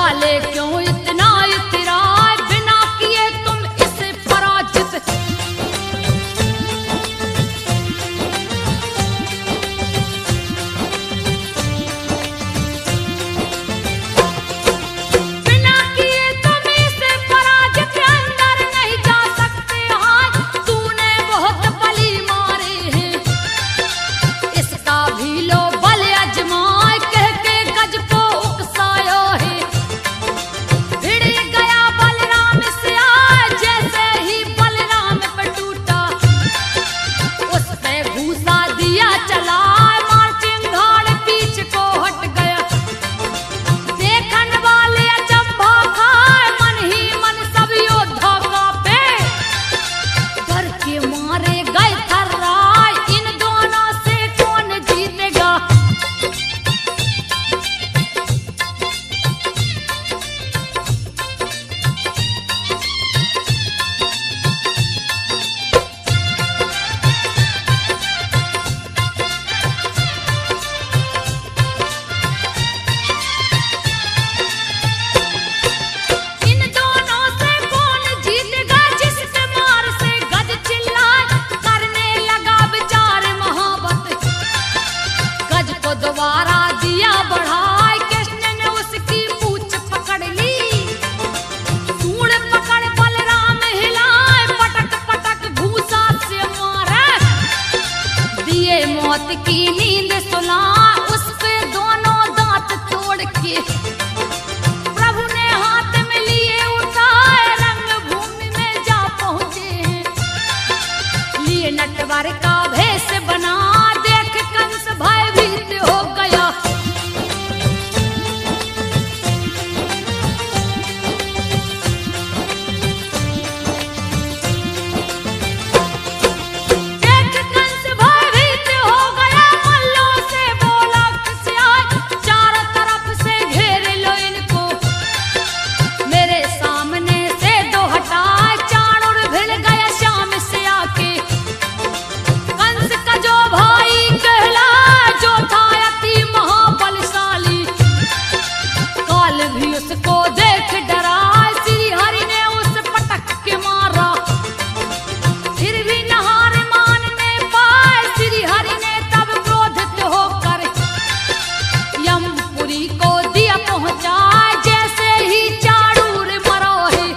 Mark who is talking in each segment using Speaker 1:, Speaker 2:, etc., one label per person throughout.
Speaker 1: वाले क्यों इतना इतराए, बिना किए तुम इसे पराजित। बिना किए तुम इसे पराजित, अंदर नहीं जा सकते। हाय तूने बहुत बलि मारे हैं, इसका भी लो बल अजमाए, कह के गज को उकसायो है। भिड़ गया बलराम से आए, जैसे ही बलराम पे टूटा, उस पे घूसा दिया चला, मार चिंगाड़ पीछ को हट गया। देखन वाले अचंभा खाए, मन ही मन सब योद्धा कांपे, डर के मारे गए थर्राए, इन दोनों से कौन जीतेगा। इन दोनों से कौन जीतेगा, जिसके मार से गज चिल्लाए, करने लगा विचार महावत। गज को दोबारा दिया बढ़ाए, कृष्ण ने उसकी पूंछ पकड़ ली, सूंड पकड़ बलराम हिलाए, पटक पटक घूसा से मारे, दिए मौत की नींद सुलाए, उस पे दोनों दांत तोड़ के प्रभु ने हाथ में लिए उठाए, रंग भूमि में जा पहुंचे हैं। लिए नटवर का भेष बना, देख कंस भयभीत हो गया। देख कंस भयभीत हो गया, मल्लों से बोला किसे आए, चारों तरफ से घेर लो इनको, मेरे सामने से दो हटाए। चाणूर भिड़ गया शाम से आके, कंस का जो भाई कहला, जो था अति महाबलशाली, काल भी उसको देख डरा, श्री हरि ने उस पटक के मारा। फिर भी नहार मानने पाए, श्री हरि ने तब क्रोधित होकर यमपुरी को दिया पहुंचाए, जैसे ही चाणूर मरो है।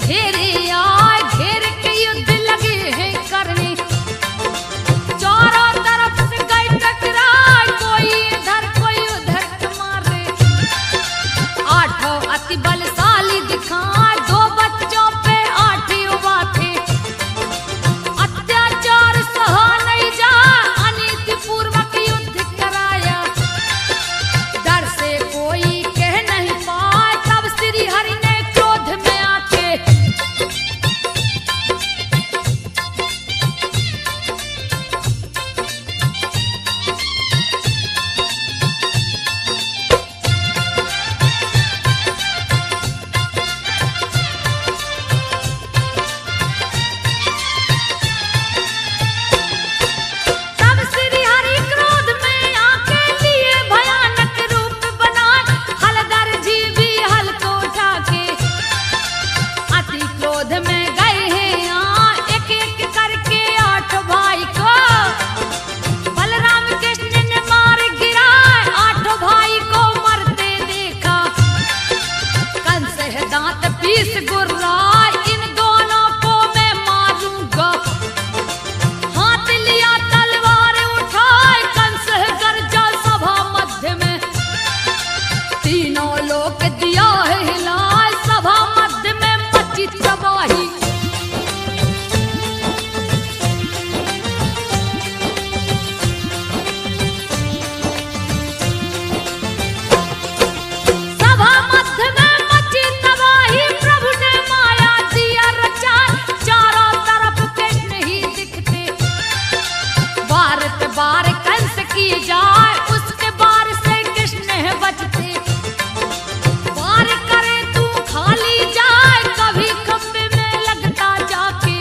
Speaker 1: घेरे आए, घेर के युद्ध लगे हैं करने। चारों तरफ से गए टकराए, कोई इधर कोई उधर के मारे। आठों अति बलशाली दिखाए, 2 बच्चों पे 8 युवा थे। अत्याचार सहा नहीं जा, अनीति पूर्वक युद्ध कराया। डर से कोई कह नहीं पाए, तब श्री हरि ने क्रोध में आके तब श्री हरि क्रोध में आके लिए भयानक रूप बनाए। हलधर जी भी हल को उठा के अति क्रोध में गए हैं यहाँ, एक एक करके 8 भाई को बलराम कृष्ण ने मार गिराए। 8 भाई को मरते देखा, कंस है दांत पीस गुर्राए। इन दोनों को मैं मारूंगा, हाथ लिया तलवार उठाए। कंस है गर्जा सभा मध्य में, तीनों लोक दिया है हिलाए। सभा मध्य में मची तबाही, सभा मध्य में मची तबाही। प्रभु ने माया दिया रचा, चारों तरफ कृष्ण ही दिखते। बार पे बार कंस की जाए, उसके बार से कृष्ण है बचते। बार करे तू खाली जाए, कभी खंबे में लगता जाके,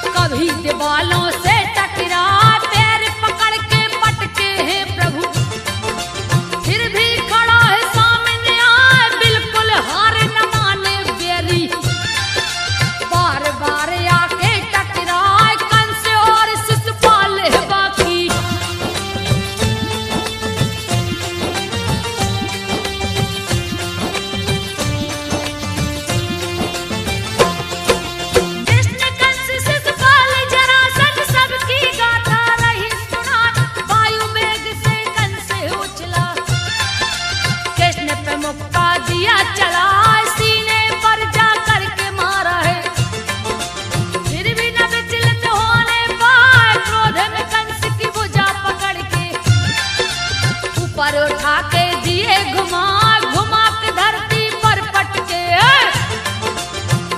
Speaker 1: कभी दीवालों से टकरा। पैर पकड़ के पटके हैं प्रभु, फिर भी खड़ा है सामने आए। बिल्कुल हार न माने बेरी, बार बार आके टकराए। कंस और शिशुपाल है बाकी, कृष्ण कंस शिशुपाल जरासंध सबकी गाथा रही सुना। वायु वेग से कंस उछला, कृष्ण पे मुक्का दिया चला। सीने पर जा करके मारा है, फिर भी न विचलित होने पाए। क्रोध में कंस की भुजा पकड़ के ऊपर उठा के दिए घुमा, घुमा के धरती पर पटके।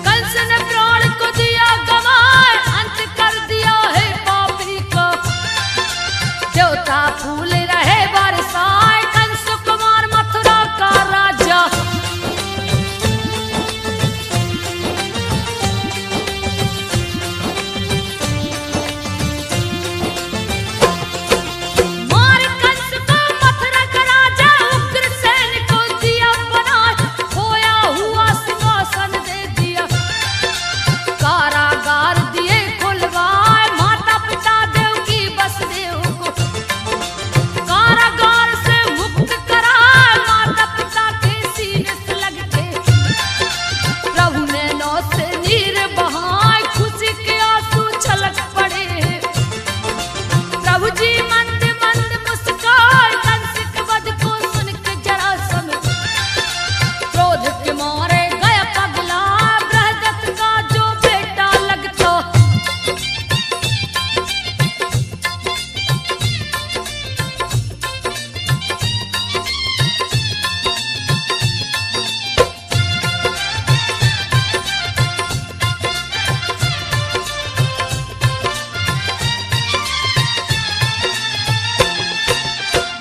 Speaker 1: कंस ने प्राण को दिया गवाए, अंत कर दिया है पापी को। देवता फूल रहे बरसाए, कंस कुमार मथुरा का राजा। मार कंस को मथुरा का राजा, उग्रसेन को दिया बना। खोया हुआ सिंहासन दे दिया, कारागार दिए खुलवाए। माता पिता देव की वसुदेव को कारागार से मुक्त कराए। माता पिता के सीने से लगते प्रभु ने 9 से नीर बहाए। खुशी के आंसू छलक पड़े, प्रभु जी मंद मंद मुस्काए। कंस के वध को सुन के जरासंध क्रोध के मारे गया पगला। बृहदत्त का जो बेटा लगता,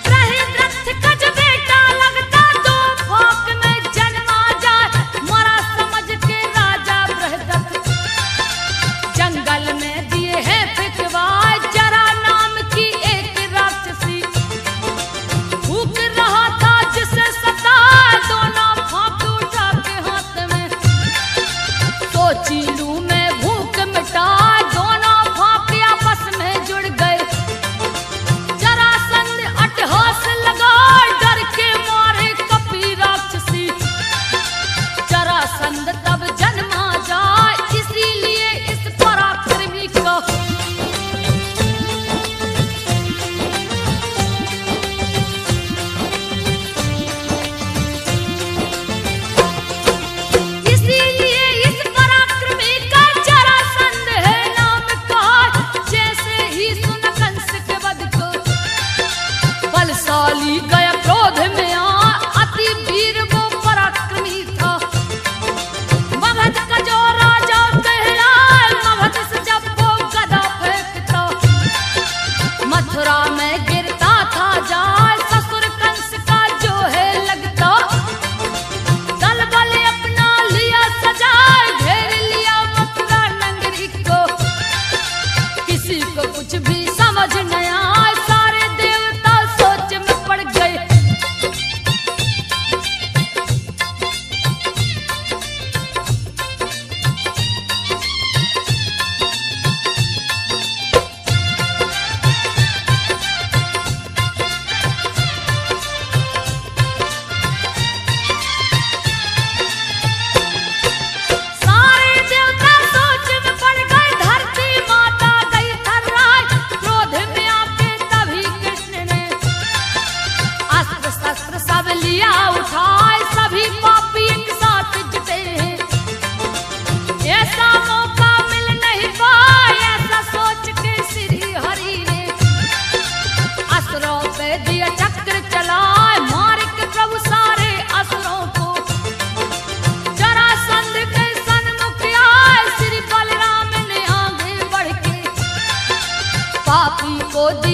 Speaker 1: बृहदत्त का जो बेटा लगता, 2 फाक में जन्मा जाए। मरा समझ के राजा बृहदत्त जंगल में दिए हैं फिकवाए। जरा नाम की एक राक्षसी भूख रहा था जिसे सता। दोनों फाक उठा के हाथ में, सोची लूं मैं भूख मिटा। दोनों फाक आपस में जुड़ गए, जरासंध अट्टहास लगा। डर के मारे कपी राक्षसी, जरासंध तब जन्म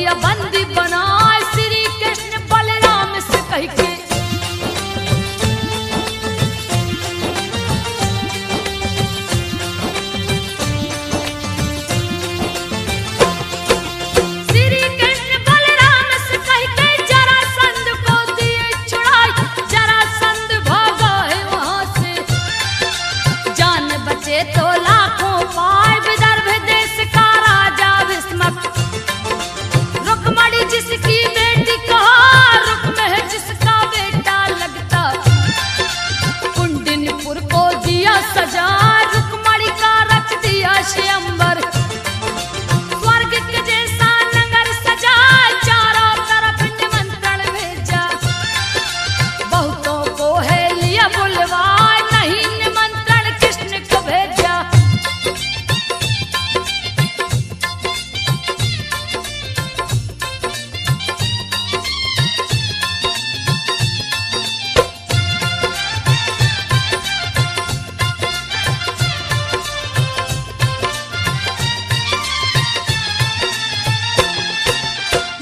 Speaker 1: लिया बंदी बनाए श्री कृष्ण बलराम से कह के। श्री कृष्ण बलराम से कह के जरासंध को दिए छुड़ाए, जरासंध भागा है वहां से, जान बचे तो लाखों पाए। विदर्भ देश का राजा भीष्मक, रुक्मणी जिसकी बेटी कहा, रुक्म है जिसका बेटा लगता, कुंडिनपुर को दिया सजा, रुक्मणी का रख दिया स्वयंवर, स्वर्ग के जैसा नगर सजा, चारों तरफ निमंत्रण भेजा, बहुतों को है लिया बुलवाए, नहीं निमंत्रण कृष्ण को भेजा।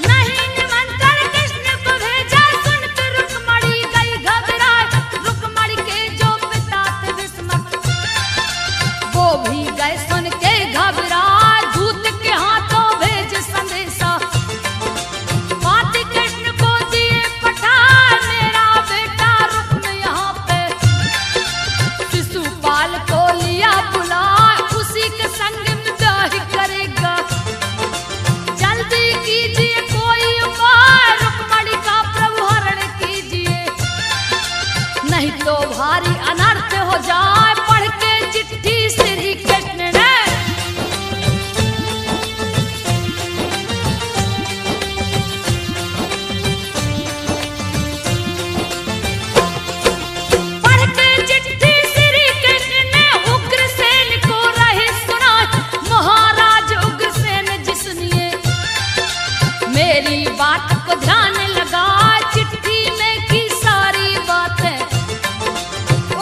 Speaker 1: नहीं निमंत्रण कृष्ण को भेजा, सुनकर रुक्मणी गई घबराए, रुक्मणी के जो पिता थे भीष्मक, वो भी गए सुन के घबराए, दूत के हाथों भेज संदेशा, बात कृष्ण को दिए पठाए, मेरा बेटा रुक्म यहाँ पे, शिशुपाल को लिया बुलाए, उसी के संग में ब्याह करेगा, जल्दी कीजिए कोई उपाय, रुक्मणी का प्रभु हरण कीजिए, नहीं तो भारी अनर्थ हो जाए। पढ़ के चिट्ठी श्री कृष्ण ने पढ़ के चिट्ठी श्री कृष्ण ने उग्रसेन को रहे सुनाए, महाराज उग्रसेन जी सुनिए, मेरी बात को ध्यान लगा, चिट्ठी में की सारी बातें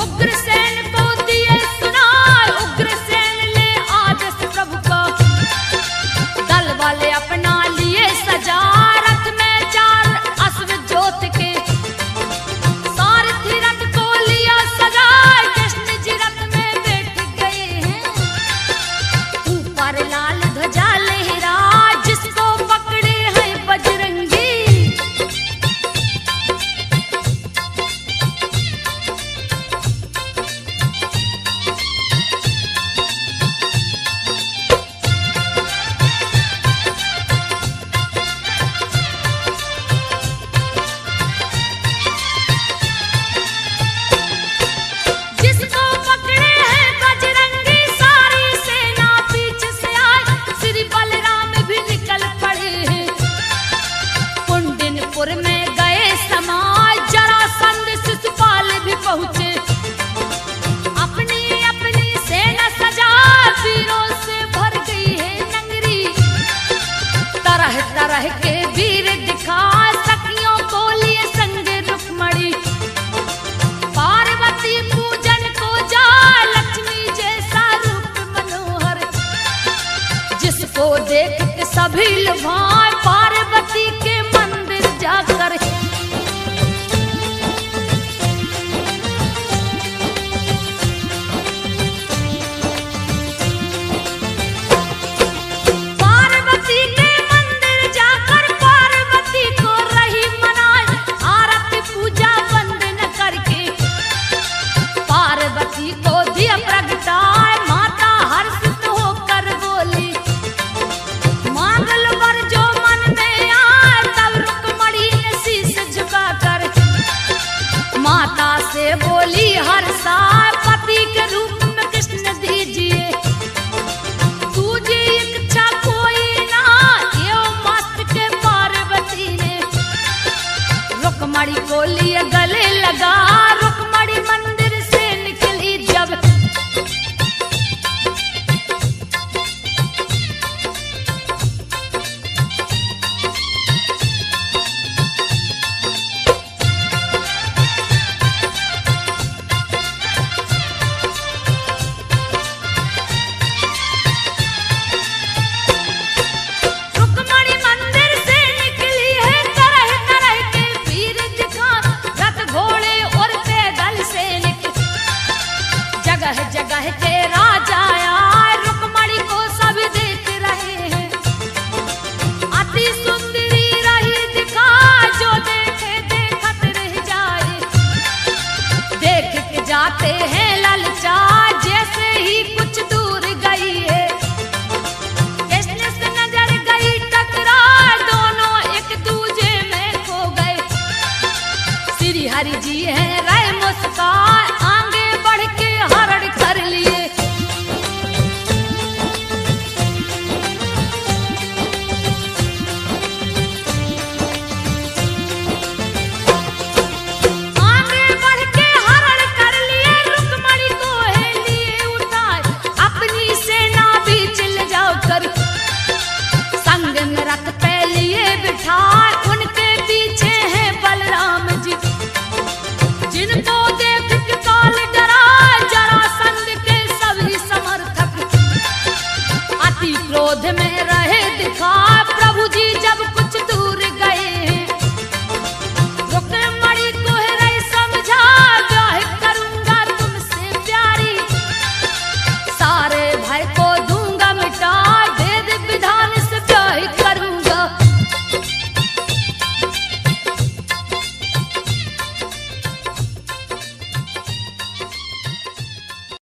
Speaker 1: उग्रसेन को दिए सुनाए, उग्रसेन ले आदेश प्रभु का, दल वाले अपना लिए सजा, रथ में 4 अश्व जोत के, सारथी रथ को लिया सजा, कृष्ण जी रथ में बैठ गए हैं, ऊपर लाल ध्वजा लहरा, जिसको पकड़े हैं बजरंगी, जिसको पकड़े हैं बजरंगी, सारी सेना पीछे से आए, श्री बलराम भी निकल पड़े हैं, कुंडिनपुर में गए समाज, जरासंध शिशुपाल भी पहुंचे, अपनी अपनी सेना सजा, वीरों से भर गई है नगरी, तरह तरह के वीर दिखा, सखियों को लिए संग रुक्मणी, पार्वती पूजन को जा, लक्ष्मी जैसा रूप मनोहर, जिसको देख के सभी लुभाए, पार्वती के मंदिर जाकर पार्वती के मंदिर जाकर पार्वती को रही मनाए, आरती पूजा बंद न करके, पार्वती को दिया प्रगटाए, माता हर्षित होकर बोली, मांगल वर जो जगह जगह के राजा